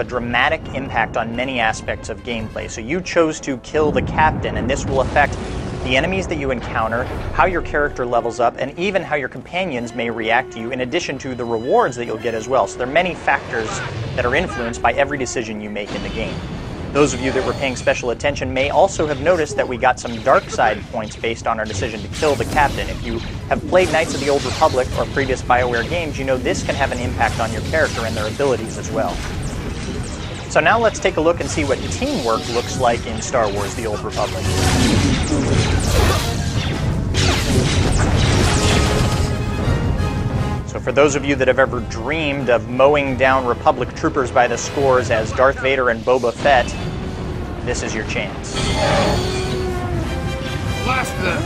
a dramatic impact on many aspects of gameplay. So you chose to kill the captain, and this will affect the enemies that you encounter, how your character levels up, and even how your companions may react to you, in addition to the rewards that you'll get as well. So there are many factors that are influenced by every decision you make in the game. Those of you that were paying special attention may also have noticed that we got some dark side points based on our decision to kill the captain. If you have played Knights of the Old Republic or previous BioWare games, you know this can have an impact on your character and their abilities as well. So now let's take a look and see what teamwork looks like in Star Wars: The Old Republic. So for those of you that have ever dreamed of mowing down Republic troopers by the scores as Darth Vader and Boba Fett, this is your chance. Blast them!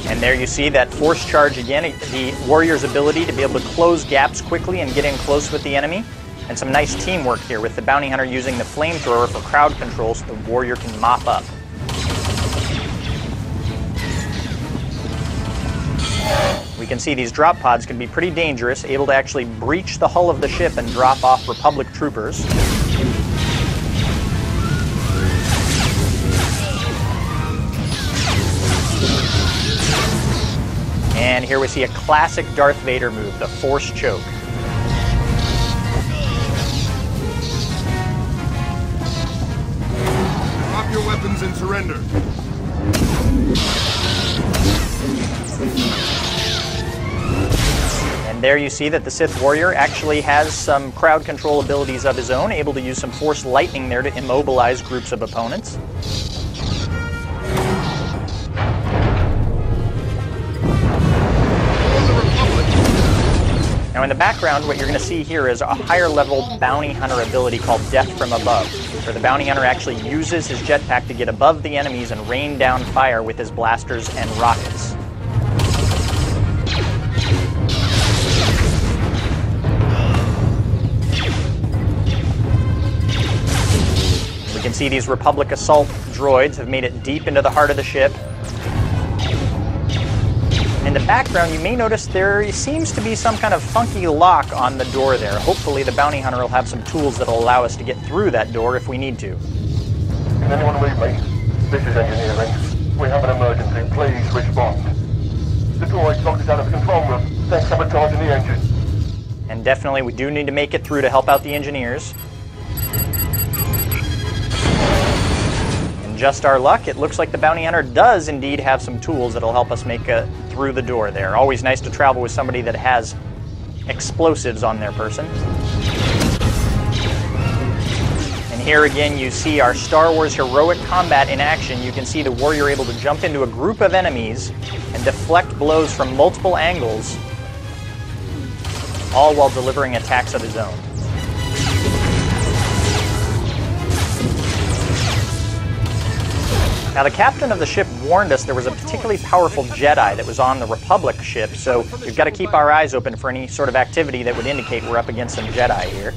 And there you see that force charge again, the warrior's ability to be able to close gaps quickly and get in close with the enemy. And some nice teamwork here with the bounty hunter using the flamethrower for crowd control so the warrior can mop up. We can see these drop pods can be pretty dangerous, able to actually breach the hull of the ship and drop off Republic troopers. And here we see a classic Darth Vader move, the Force Choke. Drop your weapons and surrender. And there you see that the Sith warrior actually has some crowd control abilities of his own, able to use some Force lightning there to immobilize groups of opponents. Now in the background, what you're going to see here is a higher level bounty hunter ability called Death from Above, where the bounty hunter actually uses his jetpack to get above the enemies and rain down fire with his blasters and rockets. We can see these Republic assault droids have made it deep into the heart of the ship. In the background, you may notice there seems to be some kind of funky lock on the door there. Hopefully the bounty hunter will have some tools that will allow us to get through that door if we need to. Can anyone read me? This is engineering. We have an emergency. Please respond. The droid locked us out of the control room. They're sabotaging the engine. And definitely we do need to make it through to help out the engineers. Just our luck, it looks like the bounty hunter does indeed have some tools that'll help us make it through the door there. Always nice to travel with somebody that has explosives on their person. And here again you see our Star Wars heroic combat in action. You can see the warrior able to jump into a group of enemies and deflect blows from multiple angles, all while delivering attacks of his own. Now the captain of the ship warned us there was a particularly powerful Jedi that was on the Republic ship, so we've got to keep our eyes open for any sort of activity that would indicate we're up against some Jedi here.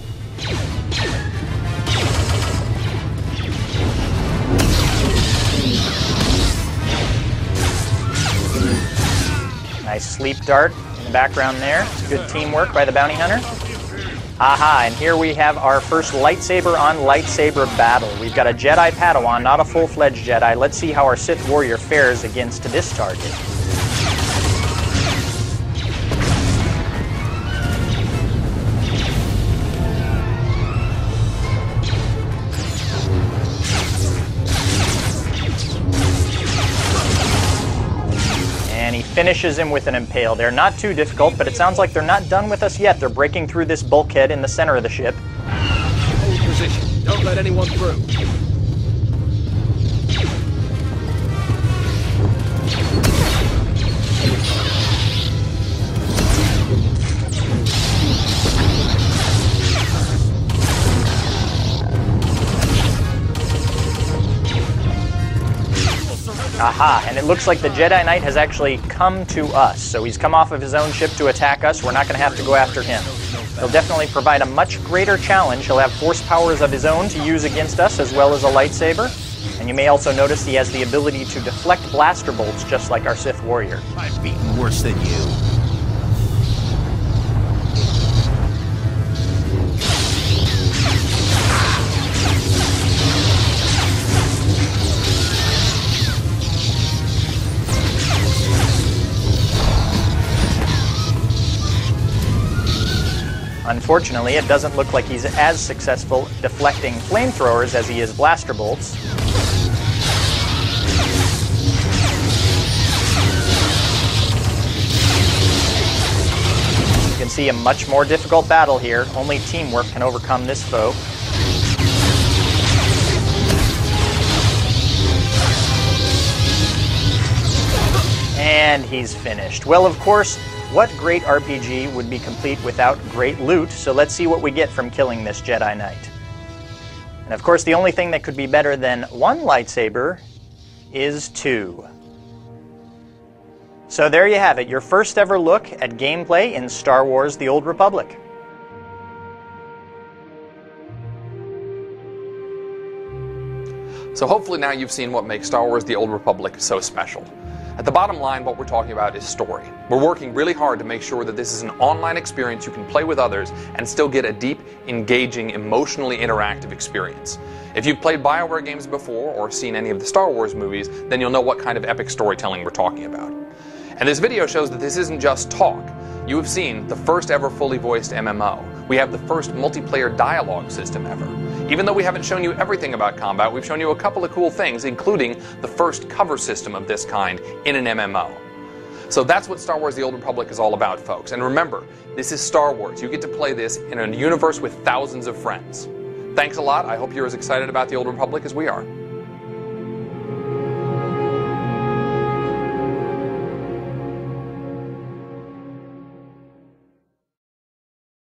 Nice sleep dart in the background there. Good teamwork by the bounty hunter. Aha, and here we have our first lightsaber on lightsaber battle. We've got a Jedi Padawan, not a full-fledged Jedi. Let's see how our Sith warrior fares against this target. And he finishes him with an impale. They're not too difficult, but it sounds like they're not done with us yet. They're breaking through this bulkhead in the center of the ship. Hold position. Don't let anyone through. Aha, and it looks like the Jedi Knight has actually come to us. So he's come off of his own ship to attack us. We're not going to have to go after him. He'll definitely provide a much greater challenge. He'll have force powers of his own to use against us, as well as a lightsaber. And you may also notice he has the ability to deflect blaster bolts, just like our Sith warrior. I've beaten worse than you. Unfortunately, it doesn't look like he's as successful deflecting flamethrowers as he is blaster bolts. You can see a much more difficult battle here. Only teamwork can overcome this foe. And he's finished. Well, of course, what great RPG would be complete without great loot? So let's see what we get from killing this Jedi Knight. And of course, the only thing that could be better than one lightsaber is two. So there you have it, your first ever look at gameplay in Star Wars: The Old Republic. So hopefully now you've seen what makes Star Wars: The Old Republic so special. At the bottom line, what we're talking about is story. We're working really hard to make sure that this is an online experience you can play with others and still get a deep, engaging, emotionally interactive experience. If you've played BioWare games before or seen any of the Star Wars movies, then you'll know what kind of epic storytelling we're talking about. And this video shows that this isn't just talk. You have seen the first ever fully voiced MMO. We have the first multiplayer dialogue system ever. Even though we haven't shown you everything about combat, we've shown you a couple of cool things, including the first cover system of this kind in an MMO. So that's what Star Wars: The Old Republic is all about, folks. And remember, this is Star Wars. You get to play this in a universe with thousands of friends. Thanks a lot. I hope you're as excited about The Old Republic as we are.